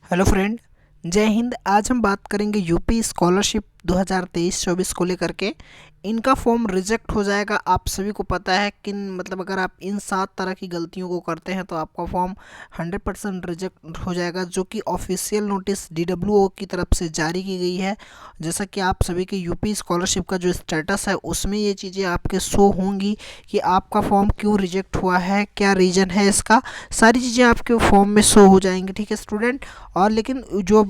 Hello friend, जय हिंद। आज हम बात करेंगे यूपी स्कॉलरशिप 2023-24 को लेकर के। इनका फॉर्म रिजेक्ट हो जाएगा, आप सभी को पता है। अगर आप इन 7 तरह की गलतियों को करते हैं तो आपका फॉर्म 100% रिजेक्ट हो जाएगा, जो कि ऑफिशियल नोटिस डीडब्ल्यूओ की तरफ से जारी की गई है। जैसा कि आप सभी के यूपी स्कॉलरशिप का जो स्टेटस है उसमें ये चीज़ें आपके शो होंगी कि आपका फॉर्म क्यों रिजेक्ट हुआ है, क्या रीज़न है इसका। सारी चीज़ें आपके फॉर्म में शो हो जाएंगी, ठीक है स्टूडेंट। और लेकिन जो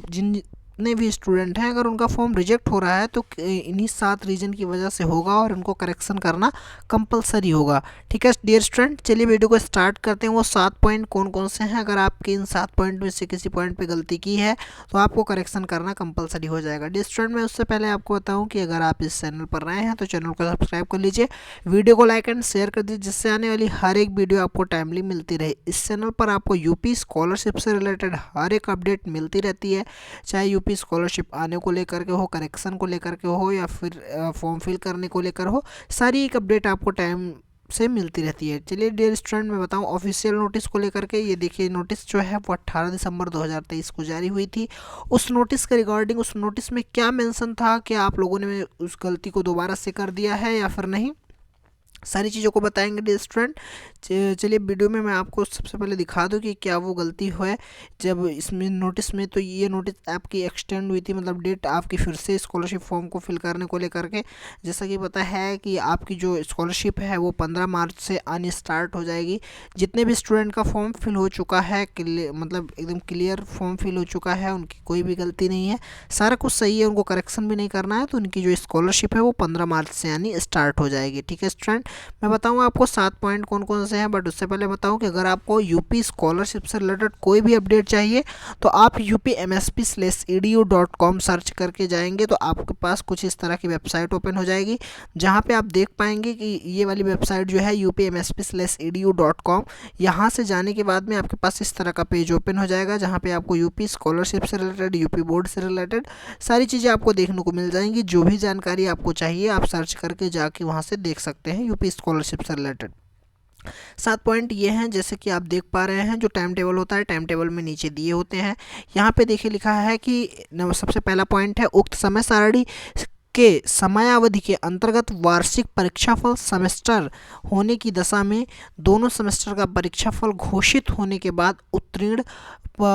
जितने भी स्टूडेंट हैं, अगर उनका फॉर्म रिजेक्ट हो रहा है तो इन्हीं 7 रीज़न की वजह से होगा और उनको करेक्शन करना कंपलसरी होगा, ठीक है डियर स्टूडेंट। चलिए वीडियो को स्टार्ट करते हैं। वो 7 पॉइंट कौन कौन से हैं, अगर आपके इन 7 पॉइंट में से किसी पॉइंट पे गलती की है तो आपको करेक्शन करना कंपलसरी हो जाएगा। डियर स्टूडेंट, मैं उससे पहले आपको बताऊँ कि अगर आप इस चैनल पर नए हैं तो चैनल को सब्सक्राइब कर लीजिए, वीडियो को लाइक एंड शेयर कर दीजिए, जिससे आने वाली हर एक वीडियो आपको टाइमली मिलती रहे। इस चैनल पर आपको यूपी स्कॉलरशिप से रिलेटेड हर एक अपडेट मिलती रहती है, चाहे यूपी स्कॉलरशिप आने को लेकर के हो, करेक्शन को लेकर के हो, या फिर फॉर्म फिल करने को लेकर हो। सारी एक अपडेट आपको टाइम से मिलती रहती है। चलिए डियर स्टूडेंट, मैं बताऊं ऑफिशियल नोटिस को लेकर के। ये देखिए, नोटिस जो है वो 18 दिसंबर 2023 को जारी हुई थी। उस नोटिस के रिगार्डिंग उस नोटिस में क्या मेंशन था, क्या आप लोगों ने उस गलती को दोबारा से कर दिया है या फिर नहीं, सारी चीज़ों को बताएंगे डियर स्टूडेंट। चलिए वीडियो में मैं आपको सबसे पहले दिखा दूं कि क्या वो गलती है। जब इसमें नोटिस में, तो ये नोटिस आपकी एक्सटेंड हुई थी, मतलब डेट आपकी फिर से स्कॉलरशिप फॉर्म को फिल करने को लेकर के। जैसा कि पता है कि आपकी जो स्कॉलरशिप है वो 15 मार्च से आनी स्टार्ट हो जाएगी। जितने भी स्टूडेंट का फॉर्म फिल हो चुका है, मतलब एकदम क्लियर फॉर्म फिल हो चुका है, उनकी कोई भी गलती नहीं है, सारा कुछ सही है, उनको करेक्शन भी नहीं करना है, तो उनकी जो स्कॉलरशिप है वो 15 मार्च से आनी स्टार्ट हो जाएगी, ठीक है स्टूडेंट। मैं बताऊंगा आपको 7 पॉइंट कौन कौन से हैं, बट उससे पहले बताऊं कि अगर आपको यूपी स्कॉलरशिप से रिलेटेड कोई भी अपडेट चाहिए तो आप upmsp/edu.com सर्च करके जाएंगे तो आपके पास कुछ इस तरह की वेबसाइट ओपन हो जाएगी, जहां पे आप देख पाएंगे कि ये वाली वेबसाइट जो है upmsp/edu.com। यहाँ से जाने के बाद में आपके पास इस तरह का पेज ओपन हो जाएगा, जहाँ पे आपको यूपी स्कॉलरशिप से रिलेटेड, यूपी बोर्ड से रिलेटेड सारी चीज़ें आपको देखने को मिल जाएंगी। जो भी जानकारी आपको चाहिए आप सर्च करके जाके वहाँ से देख सकते हैं यूपी स्कॉलरशिप से रिलेटेड। 7 पॉइंट ये हैं, जैसे कि आप देख पा रहे हैं, जो टाइम टेबल होता है टाइम टेबल में नीचे दिए होते हैं। यहाँ पे देखिए लिखा है कि सबसे पहला पॉइंट है, उक्त समय सारणी के समयावधि के अंतर्गत वार्षिक परीक्षाफल सेमेस्टर होने की दशा में दोनों सेमेस्टर का परीक्षाफल घोषित होने के बाद उत्तीर्ण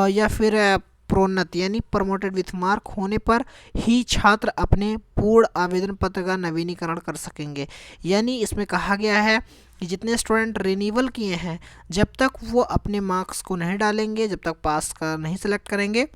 या फिर प्रोन्नत यानी प्रमोटेड विथ मार्क होने पर ही छात्र अपने पूर्ण आवेदन पत्र का नवीनीकरण कर सकेंगे। यानी इसमें कहा गया है कि जितने स्टूडेंट रिन्यूअल किए हैं, जब तक वो अपने मार्क्स को नहीं डालेंगे, जब तक पास का नहीं सेलेक्ट करेंगे,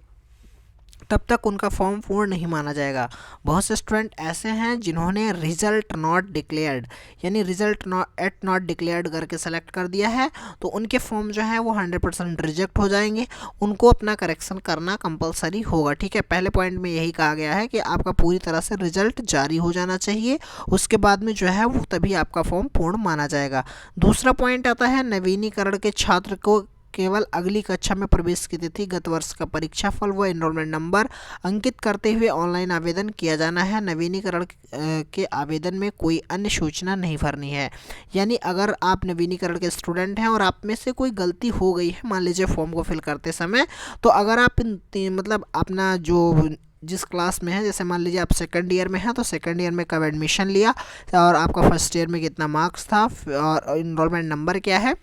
तब तक उनका फॉर्म पूर्ण नहीं माना जाएगा। बहुत से स्टूडेंट ऐसे हैं जिन्होंने रिजल्ट नॉट डिक्लेयर्ड यानी रिजल्ट नॉट डिक्लेयर्ड करके सेलेक्ट कर दिया है, तो उनके फॉर्म जो है वो 100% रिजेक्ट हो जाएंगे। उनको अपना करेक्शन करना कंपलसरी होगा, ठीक है। पहले पॉइंट में यही कहा गया है कि आपका पूरी तरह से रिजल्ट जारी हो जाना चाहिए, उसके बाद में जो है वो तभी आपका फॉर्म पूर्ण माना जाएगा। दूसरा पॉइंट आता है, नवीनीकरण के छात्र को केवल अगली कक्षा में प्रवेश की तिथि, गत वर्ष का परीक्षाफल व एनरोलमेंट नंबर अंकित करते हुए ऑनलाइन आवेदन किया जाना है। नवीनीकरण के आवेदन में कोई अन्य सूचना नहीं भरनी है। यानी अगर आप नवीनीकरण के स्टूडेंट हैं और आप में से कोई गलती हो गई है, मान लीजिए फॉर्म को फिल करते समय, तो अगर आप मतलब अपना जो जिस क्लास में है, जैसे मान लीजिए आप सेकंड ईयर में हैं, तो सेकंड ईयर में कब एडमिशन लिया और आपका फर्स्ट ईयर में कितना मार्क्स था और इनरोलमेंट नंबर क्या है,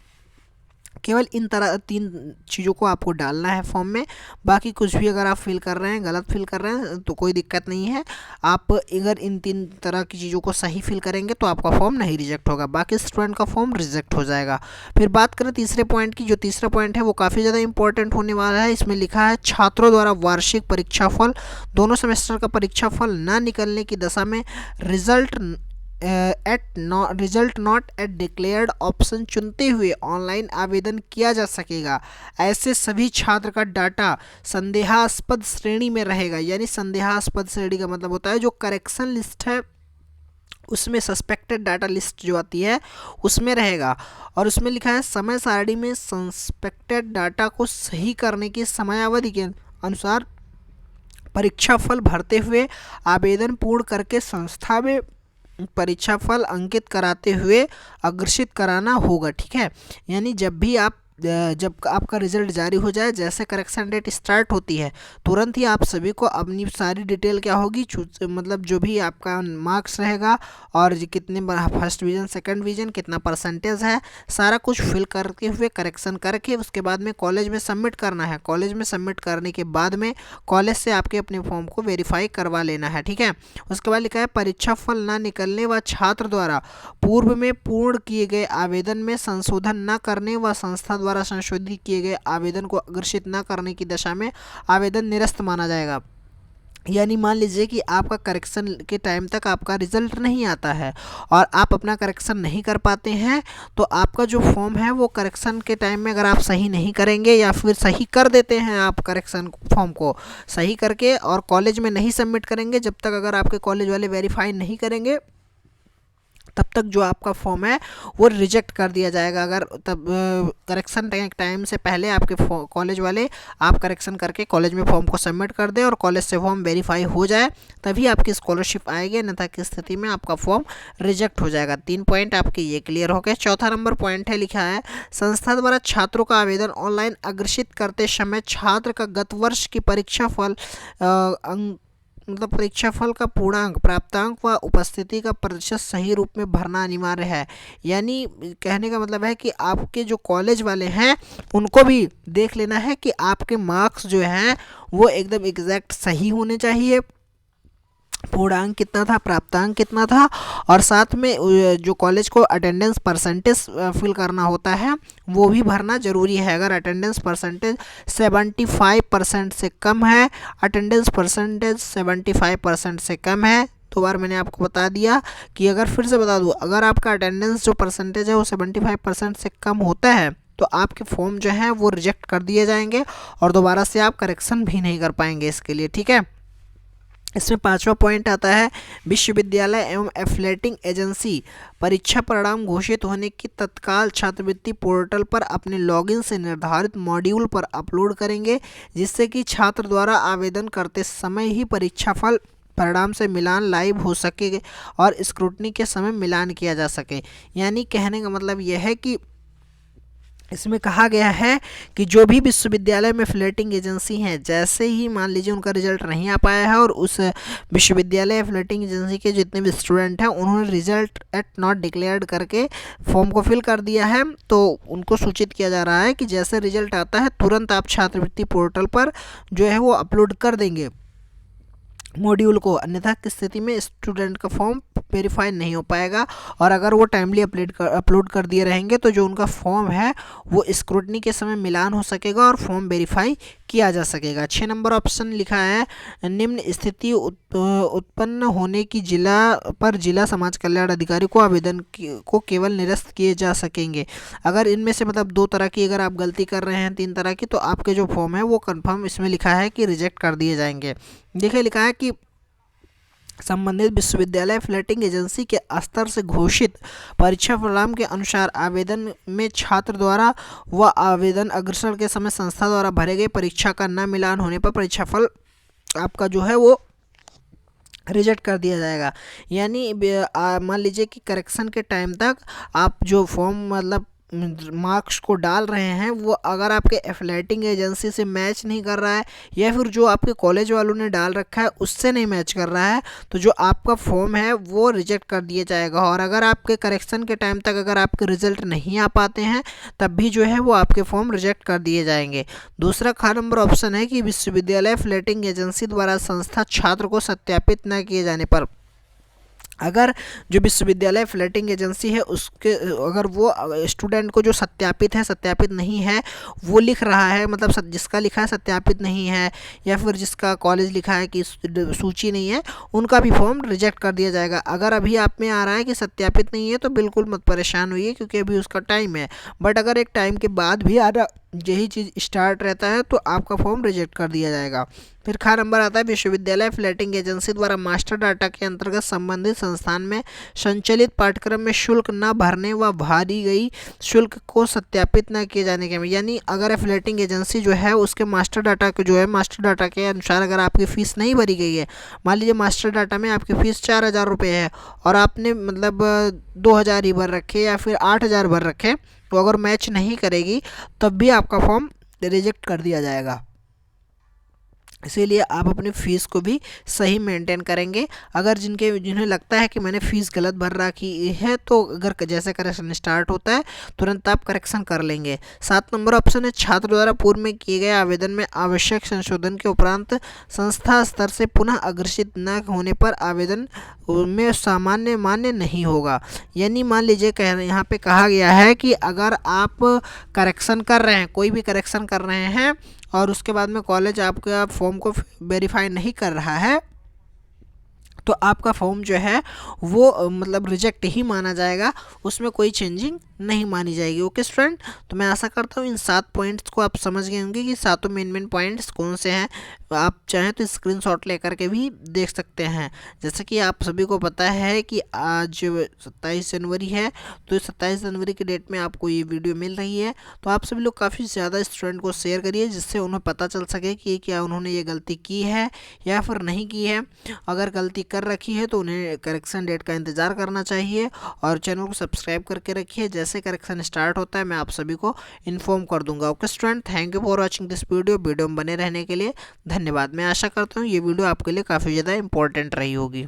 केवल इन तरह 3 चीज़ों को आपको डालना है फॉर्म में। बाकी कुछ भी अगर आप फिल कर रहे हैं, गलत फिल कर रहे हैं, तो कोई दिक्कत नहीं है। आप अगर इन 3 तरह की चीज़ों को सही फिल करेंगे तो आपका फॉर्म नहीं रिजेक्ट होगा, बाकी स्टूडेंट का फॉर्म रिजेक्ट हो जाएगा। फिर बात करें तीसरे पॉइंट की, जो तीसरा पॉइंट है वो काफ़ी ज़्यादा इंपॉर्टेंट होने वाला है। इसमें लिखा है, छात्रों द्वारा वार्षिक परीक्षाफल, दोनों सेमेस्टर का परीक्षाफल न निकलने की दशा में result not at declared option चुनते हुए ऑनलाइन आवेदन किया जा सकेगा। ऐसे सभी छात्र का डाटा संदेहास्पद श्रेणी में रहेगा। यानी संदेहास्पद श्रेणी का मतलब होता है जो करेक्शन लिस्ट है उसमें सस्पेक्टेड डाटा लिस्ट जो आती है उसमें रहेगा। और उसमें लिखा है, समय सारणी में सस्पेक्टेड डाटा को सही करने की समयावधि के अनुसार परीक्षाफल भरते हुए आवेदन पूर्ण करके संस्था में परीक्षाफल अंकित कराते हुए अग्रेषित कराना होगा, ठीक है। यानी जब भी आप जब आपका रिजल्ट जारी हो जाए, जैसे करेक्शन डेट स्टार्ट होती है तुरंत ही आप सभी को अपनी सारी डिटेल क्या होगी, मतलब जो भी आपका मार्क्स रहेगा और कितने फर्स्ट डिवीज़न सेकंड डिवीज़न कितना परसेंटेज है, सारा कुछ फिल करके हुए करेक्शन करके उसके बाद में कॉलेज में सबमिट करना है। कॉलेज में सबमिट करने के बाद में कॉलेज से आपके अपने फॉर्म को वेरीफाई करवा लेना है, ठीक है। उसके बाद लिखा है परीक्षा फल न निकलने व छात्र द्वारा पूर्व में पूर्ण किए गए आवेदन में संशोधन न करने व संस्था द्वारा संशोधित किए गए आवेदन को अग्रेसित न करने की दशा में आवेदन निरस्त माना जाएगा। यानी मान लीजिए कि आपका करेक्शन के टाइम तक आपका रिजल्ट नहीं आता है और आप अपना करेक्शन नहीं कर पाते हैं, तो आपका जो फॉर्म है वो करेक्शन के टाइम में अगर आप सही नहीं करेंगे या फिर सही कर देते हैं आप करेक्शन फॉर्म को सही करके और कॉलेज में नहीं सबमिट करेंगे, जब तक अगर आपके कॉलेज वाले वेरीफाई नहीं करेंगे तब तक जो आपका फॉर्म है वो रिजेक्ट कर दिया जाएगा। अगर तब करेक्शन टाइम से पहले आपके कॉलेज वाले आप करेक्शन करके कॉलेज में फॉर्म को सबमिट कर दें और कॉलेज से फॉर्म वेरीफाई हो जाए, तभी आपकी स्कॉलरशिप आएगी, अन्यथा की स्थिति में आपका फॉर्म रिजेक्ट हो जाएगा। 3 पॉइंट आपके ये क्लियर हो गए। चौथा नंबर पॉइंट है, लिखा है संस्था द्वारा छात्रों का आवेदन ऑनलाइन अग्रेसित करते समय छात्र का गत वर्ष की परीक्षा फल मतलब परीक्षाफल का पूर्णांक प्राप्तांक व उपस्थिति का प्रतिशत सही रूप में भरना अनिवार्य है। यानी कहने का मतलब है कि आपके जो कॉलेज वाले हैं उनको भी देख लेना है कि आपके मार्क्स जो हैं वो एकदम एग्जैक्ट सही होने चाहिए, पूर्णांक कितना था, प्राप्तांक कितना था, और साथ में जो कॉलेज को अटेंडेंस परसेंटेज फिल करना होता है वो भी भरना ज़रूरी है। अगर अटेंडेंस परसेंटेज 75% से कम है, अटेंडेंस परसेंटेज 75% से कम है, तो बार मैंने आपको बता दिया कि अगर फिर से बता दूँ, अगर आपका अटेंडेंस जो परसेंटेज है वो 75% से कम होता है तो आपके फॉर्म जो है वो रिजेक्ट कर दिए जाएंगे और दोबारा से आप करेक्शन भी नहीं कर पाएंगे इसके लिए, ठीक है। इसमें 5वां पॉइंट आता है विश्वविद्यालय एवं एफिलेटिंग एजेंसी परीक्षा परिणाम घोषित होने की तत्काल छात्रवृत्ति पोर्टल पर अपने लॉगिन से निर्धारित मॉड्यूल पर अपलोड करेंगे, जिससे कि छात्र द्वारा आवेदन करते समय ही परीक्षा फल परिणाम से मिलान लाइव हो सके और स्क्रूटनी के समय मिलान किया जा सके। यानी कहने का मतलब यह है कि इसमें कहा गया है कि जो भी विश्वविद्यालय में फ्लैटिंग एजेंसी हैं, जैसे ही मान लीजिए उनका रिजल्ट नहीं आ पाया है और उस विश्वविद्यालय फ्लैटिंग एजेंसी के जितने भी स्टूडेंट हैं उन्होंने रिजल्ट एट नॉट डिक्लेयर्ड करके फॉर्म को फिल कर दिया है, तो उनको सूचित किया जा रहा है कि जैसे रिजल्ट आता है तुरंत आप छात्रवृत्ति पोर्टल पर जो है वो अपलोड कर देंगे मॉड्यूल को, अन्यथा की स्थिति में स्टूडेंट का फॉर्म वेरीफाई नहीं हो पाएगा। और अगर वो टाइमली अपलोड कर दिए रहेंगे तो जो उनका फॉर्म है वो स्क्रूटनी के समय मिलान हो सकेगा और फॉर्म वेरीफाई किया जा सकेगा। 6 नंबर ऑप्शन लिखा है निम्न स्थिति उत्पन्न होने की जिला समाज कल्याण अधिकारी को आवेदन को केवल निरस्त किए जा सकेंगे। अगर इनमें से मतलब 2 तरह की अगर आप गलती कर रहे हैं 3 तरह की, तो आपके जो फॉर्म है वो कंफर्म इसमें लिखा है कि रिजेक्ट कर दिए जाएंगे। देखिए लिखा है कि संबंधित विश्वविद्यालय फ्लैटिंग एजेंसी के स्तर से घोषित परीक्षा परिणाम के अनुसार आवेदन में छात्र द्वारा व आवेदन अग्रसर के समय संस्था द्वारा भरे गए परीक्षा का न मिलान होने पर परीक्षाफल आपका जो है वो रिजेक्ट कर दिया जाएगा। यानी मान लीजिए कि करेक्शन के टाइम तक आप जो फॉर्म मतलब मार्क्स को डाल रहे हैं वो अगर आपके एफिलेटिंग एजेंसी से मैच नहीं कर रहा है या फिर जो आपके कॉलेज वालों ने डाल रखा है उससे नहीं मैच कर रहा है, तो जो आपका फॉर्म है वो रिजेक्ट कर दिया जाएगा। और अगर आपके करेक्शन के टाइम तक अगर आपके रिजल्ट नहीं आ पाते हैं तब भी जो है वो आपके फॉर्म रिजेक्ट कर दिए जाएंगे। दूसरा ख नंबर ऑप्शन है कि विश्वविद्यालय एफिलेटिंग एजेंसी द्वारा संस्था छात्र को सत्यापित न किए जाने पर, अगर जो विश्वविद्यालय फ्लैटिंग एजेंसी है उसके अगर वो स्टूडेंट को जो सत्यापित है सत्यापित नहीं है वो लिख रहा है, मतलब जिसका लिखा है सत्यापित नहीं है या फिर जिसका कॉलेज लिखा है कि सूची नहीं है, उनका भी फॉर्म रिजेक्ट कर दिया जाएगा। अगर अभी आप में आ रहा है कि सत्यापित नहीं है तो बिल्कुल मत परेशान होइए क्योंकि अभी उसका टाइम है, बट अगर एक टाइम के बाद भी आ रहा यही चीज़ स्टार्ट रहता है तो आपका फॉर्म रिजेक्ट कर दिया जाएगा। फिर ख नंबर आता है विश्वविद्यालय फ्लैटिंग एजेंसी द्वारा मास्टर डाटा के अंतर्गत संबंधित संस्थान में संचालित पाठ्यक्रम में शुल्क न भरने व भरी गई शुल्क को सत्यापित न किए जाने के, यानी अगर फ्लैटिंग एजेंसी जो है उसके मास्टर डाटा के जो है मास्टर डाटा के अनुसार अगर आपकी फ़ीस नहीं भरी गई है, मान लीजिए मास्टर डाटा में आपकी फ़ीस 4,000 रुपये है और आपने मतलब 2,000 ही भर रखे या फिर 8,000 भर रखे, वो अगर मैच नहीं करेगी तब भी आपका फॉर्म रिजेक्ट कर दिया जाएगा। इसीलिए आप अपनी फ़ीस को भी सही मेंटेन करेंगे। अगर जिन्हें लगता है कि मैंने फ़ीस गलत भर रखी है, तो अगर जैसे करेक्शन स्टार्ट होता है तुरंत आप करेक्शन कर लेंगे। 7 नंबर ऑप्शन है, छात्र द्वारा पूर्व में किए गए आवेदन में आवश्यक संशोधन के उपरांत संस्था स्तर से पुनः अग्रेसित न होने पर आवेदन में सामान्य मान्य नहीं होगा। यानी मान लीजिए यहाँ पे कहा गया है कि अगर आप करेक्शन कर रहे हैं, कोई भी करेक्शन कर रहे हैं और उसके बाद में कॉलेज आपका फॉर्म को वेरीफाई नहीं कर रहा है, तो आपका फॉर्म जो है वो मतलब रिजेक्ट ही माना जाएगा, उसमें कोई चेंजिंग नहीं मानी जाएगी। ओके स्टूडेंट, तो मैं आशा करता हूँ इन 7 पॉइंट्स को आप समझ गए होंगे कि सातों मेन पॉइंट्स कौन से हैं। आप चाहें तो स्क्रीनशॉट लेकर के भी देख सकते हैं। जैसे कि आप सभी को पता है कि आज 27 जनवरी है, तो 27 जनवरी की डेट में आपको ये वीडियो मिल रही है। तो आप सभी लोग काफ़ी ज़्यादा स्टूडेंट को शेयर करिए, जिससे उन्हें पता चल सके कि क्या उन्होंने ये गलती की है या फिर नहीं की है। अगर गलती कर रखी है तो उन्हें करेक्शन डेट का इंतज़ार करना चाहिए, और चैनल को सब्सक्राइब करके रखिए। जैसे करेक्शन स्टार्ट होता है मैं आप सभी को इन्फॉर्म कर दूंगा। Okay student, thank you for watching this video में बने रहने के लिए धन्यवाद। मैं आशा करता हूँ ये वीडियो आपके लिए काफ़ी ज़्यादा इंपॉर्टेंट रही होगी।